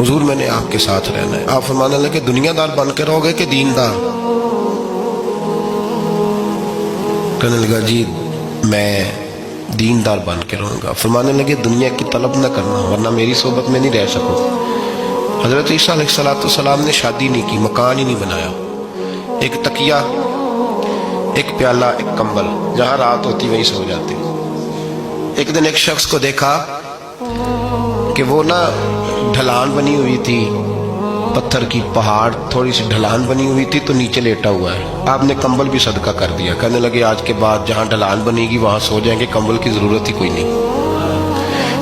حضور میں نے آپ کے ساتھ رہنا ہے۔ آپ فرمانے لگے دنیا دار بن کے رہو گے کہ دیندار؟ کہنے لگا جی میں دیندار بن کے رہوں گا۔ فرمانے لگے دنیا کی طلب نہ کرنا ورنہ میری صحبت میں نہیں رہ سکو۔ حضرت عیسیٰ علیہ السلام نے شادی نہیں کی، مکان ہی نہیں بنایا، ایک تکیہ، ایک پیالہ، ایک کمبل، جہاں رات ہوتی وہیں سو جاتے۔ ایک دن ایک شخص کو دیکھا کہ وہ ڈھلان بنی ہوئی تھی، پتھر کی پہاڑ تھوڑی سی ڈھلان بنی ہوئی تھی تو نیچے لیٹا ہوا ہے۔ آپ نے کمبل بھی صدقہ کر دیا، کہنے لگے آج کے بعد جہاں ڈھلان بنے گی وہاں سو جائیں گے، کمبل کی ضرورت ہی کوئی نہیں۔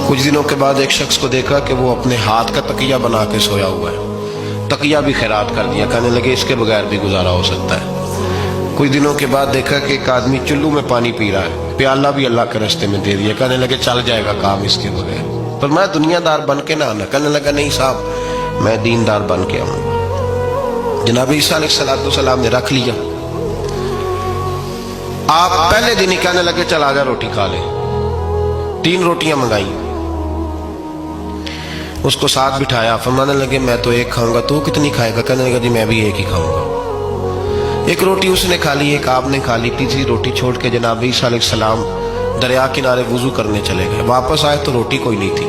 کچھ دنوں کے بعد ایک شخص کو دیکھا کہ وہ اپنے ہاتھ کا تکیہ بنا کے سویا ہوا ہے، تکیہ بھی خیرات کر دیا، کہنے لگے اس کے بغیر بھی گزارا ہو سکتا ہے۔ کچھ دنوں کے بعد دیکھا کہ ایک آدمی چلو میں پانی پی رہا ہے، پیالہ بھی اللہ کے راستے میں دے دیا، کہنے لگے چل جائے گا کام اس کے بغیر۔ پر میں دنیا دار بن کے نہ آنا، کہنے لگا نہیں صاحب میں دیندار بن کے آؤں گا۔ جناب عیسیٰ علیہ السلام نے رکھ لیا۔ آپ پہلے دن ہی کہنے لگے چل آجا روٹی کھا لے، 3 روٹیاں منگائیں، اس کو ساتھ بٹھایا، فرمانے لگے میں تو ایک کھاؤں گا، تو کتنی کھائے گا؟ کہنے لگا جی میں بھی ایک ہی کھاؤں گا۔ ایک روٹی اس نے کھا لی، ایک آپ نے کھا لی، تیسری روٹی چھوڑ کے جناب عیسیٰ علیہ السلام دریا کنارے وضو کرنے چلے گئے۔ واپس آئے تو روٹی کوئی نہیں تھی۔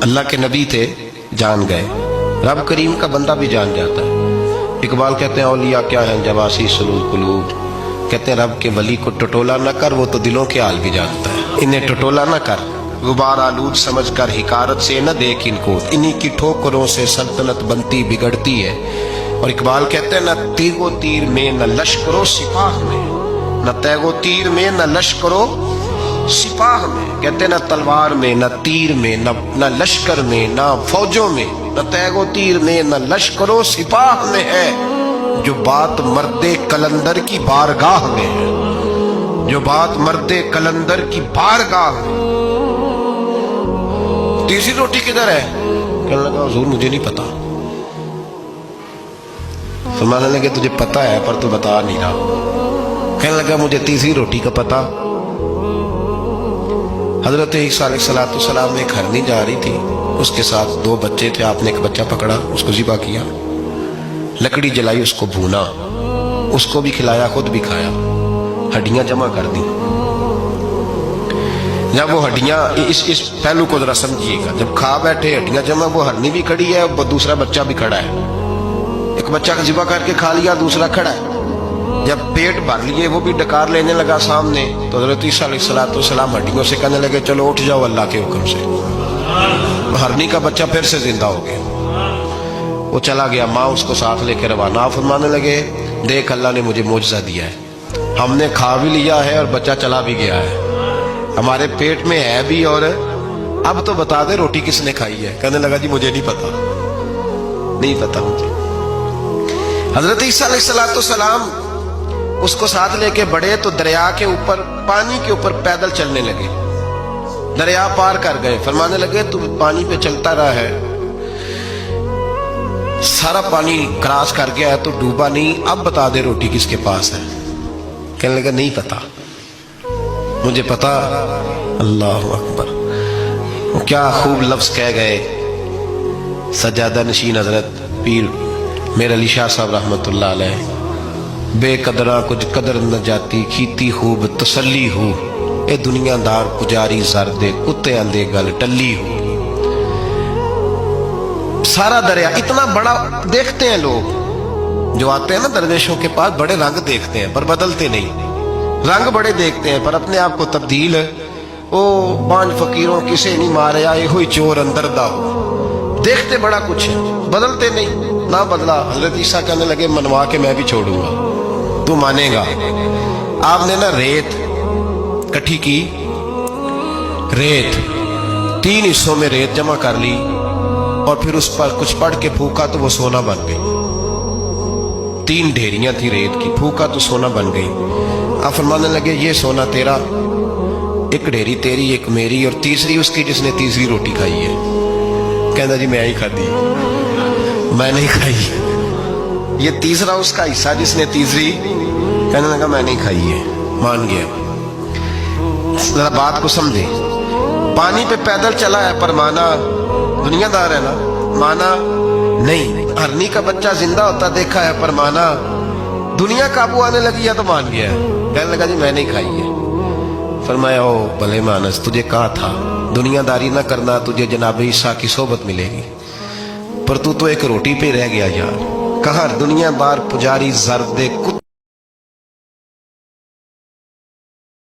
اللہ کے نبی تھے، جان گئے۔ رب کریم کا بندہ بھی جان جاتا ہے۔ اقبال کہتے ہیں اولیاء کیا ہیں جواسی سلول قلوب، کہتے ہیں رب کے ولی کو ٹٹولا نہ کر، وہ تو دلوں کے حال بھی جانتا ہے۔ انہیں ٹٹولا نہ کر، غبار آلود سمجھ کر حکارت سے نہ دیکھ ان کو، انہی کی ٹھوکروں سے سلطنت بنتی بگڑتی ہے۔ اور اقبال کہتے ہیں نہ تیغ و تیر میں نہ لشکرو سپاہ میں، نہ تیغ و تیر میں نہ لشکرو سپاہ میں، کہتے ہیں نہ تلوار میں نہ تیر میں نہ لشکر میں نہ فوجوں میں، نہ تیغ و تیر میں نہ لشکرو سپاہ میں ہے جو بات مرد کلندر کی بارگاہ میں ہے، جو بات مرد کلندر کی بارگاہ میں۔ تیسری روٹی کدھر ہے؟ کہنے لگا حضور مجھے نہیں پتا۔ فرمانے لگے تجھے پتا ہے پر تو بتا نہیں رہا۔ کہنے لگا مجھے تیسری روٹی کا پتا۔ حضرت عیسیٰ علیہ السلام ایک ہرنی جا رہی تھی، اس کے ساتھ 2 بچے تھے، آپ نے ایک بچہ پکڑا، اس کو ذبح کیا، لکڑی جلائی، اس کو بھونا، اس کو بھی کھلایا، خود بھی کھایا، ہڈیاں جمع کر دی۔ جب وہ ہڈیاں، اس پہلو کو ذرا سمجھیے گا، جب کھا بیٹھے ہڈیاں جمع، وہ ہرنی بھی کھڑی ہے اور دوسرا بچہ بھی کھڑا ہے، ایک بچہ کا ذبح کر کے کھا لیا، دوسرا کھڑا ہے۔ جب پیٹ بھر لیے وہ بھی ڈکار لینے لگا سامنے، تو حضرت عیسیٰ علیہ السلام ہڈیوں سے کہنے لگے چلو اٹھ جاؤ اللہ کے حکم سے۔ ہرنی کا بچہ پھر سے زندہ ہو گیا، وہ چلا گیا، ماں اس کو ساتھ لے کے روانہ۔ فرمانے لگے دیکھ اللہ نے مجھے معجزہ دیا ہے، ہم نے کھا بھی لیا ہے اور بچہ چلا بھی گیا ہے، ہمارے پیٹ میں ہے بھی، اور اب تو بتا دے روٹی کس نے کھائی ہے؟ کہنے لگا جی مجھے نہیں پتا، نہیں پتا مجھے۔ حضرت عیسیٰ علیہ السلام اس کو ساتھ لے کے بڑھے تو دریا کے اوپر، پانی کے اوپر پیدل چلنے لگے، دریا پار کر گئے۔ فرمانے لگے تو پانی پہ چلتا رہا ہے، سارا پانی کراس کر گیا ہے تو ڈوبا نہیں، اب بتا دے روٹی کس کے پاس ہے؟ کہنے لگا نہیں پتا، مجھے پتا۔ اللہ اکبر، کیا خوب لفظ کہہ گئے سجادہ نشین حضرت پیر میر علی شاہ صاحب رحمت اللہ علیہ، بے قدراں کچھ قدر نہ جاتی، کیتی خوب تسلی ہو، اے دنیا دار پجاری زردے کتے اندے گل ٹلی ہو۔ سارا دریا اتنا بڑا دیکھتے ہیں لوگ جو آتے ہیں نا درویشوں کے پاس، بڑے رنگ دیکھتے ہیں پر بدلتے نہیں، رنگ بڑے دیکھتے ہیں پر اپنے آپ کو تبدیل، او 5 فقیروں کسے نہیں مارے آئے ہوئی چور اندر دا ہو، دیکھتے بڑا کچھ ہے بدلتے نہیں۔ نہ بدلا، حضرت عیسیٰ کہنے لگے منوا کے میں بھی چھوڑوں گا، تو مانے گا۔ آپ نے ریت کٹھی کی، ریت 3 حصوں میں ریت جمع کر لی اور پھر اس پر کچھ پڑھ کے پھونکا تو وہ سونا بن گئی۔ 3 ڈھیریاں تھی ریت کی، پھونکا تو سونا بن گئی۔ آپ فرمانے لگے یہ سونا تیرا، ایک ڈھیری تیری، ایک میری، اور تیسری اس کی جس نے تیسری روٹی کھائی ہے۔ کہنا جی میں ہی کھاتی، میں نہیں کھائی، یہ تیسرا اس کا حصہ جس نے تیسری، کہنے لگا میں نہیں کھائی ہے، مان گیا۔ ذرا بات کو سمجھے. پانی پہ پیدل چلا ہے پر مانا دنیا دار ہے نا, مانا نہیں. ہرنی کا بچہ زندہ ہوتا دیکھا ہے پر مانا دنیا قابو آنے لگی ہے تو مان گیا ہے. کہنے لگا جی میں نہیں کھائی ہے. فرمایا او بھلے مانس, تجھے کہا تھا دنیا داری نہ کرنا, تجھے جناب عیسیٰ کی صحبت ملے گی, پر تو ایک روٹی پہ رہ گیا یار. کہاں دنیا بار پجاری زرد